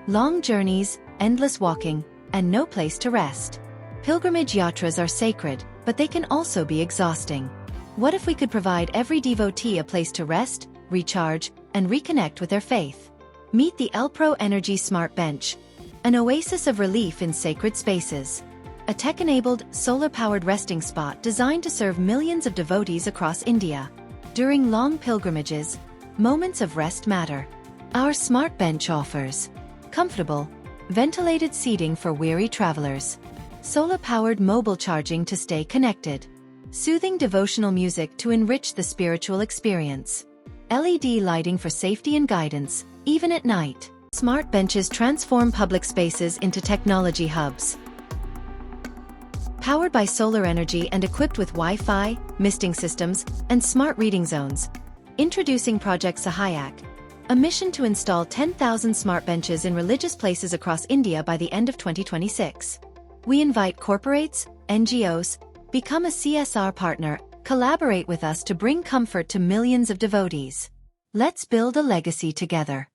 Long journeys, endless walking, and no place to rest. Pilgrimage yatras are sacred, but they can also be exhausting. What if we could provide every devotee a place to rest, recharge, and reconnect with their faith? Meet the Elpro Energy Smart Bench, an oasis of relief in sacred spaces. A tech-enabled, solar-powered resting spot designed to serve millions of devotees across India. During long pilgrimages, moments of rest matter. Our smart bench offers comfortable, ventilated seating for weary travelers, solar-powered mobile charging to stay connected, soothing devotional music to enrich the spiritual experience, LED lighting for safety and guidance, even at night. Smart benches transform public spaces into technology hubs. Powered by solar energy and equipped with Wi-Fi, misting systems, and smart reading zones. Introducing Project Sahayak, a mission to install 10,000 smart benches in religious places across India by the end of 2026. We invite corporates, NGOs, become a CSR partner, collaborate with us to bring comfort to millions of devotees. Let's build a legacy together.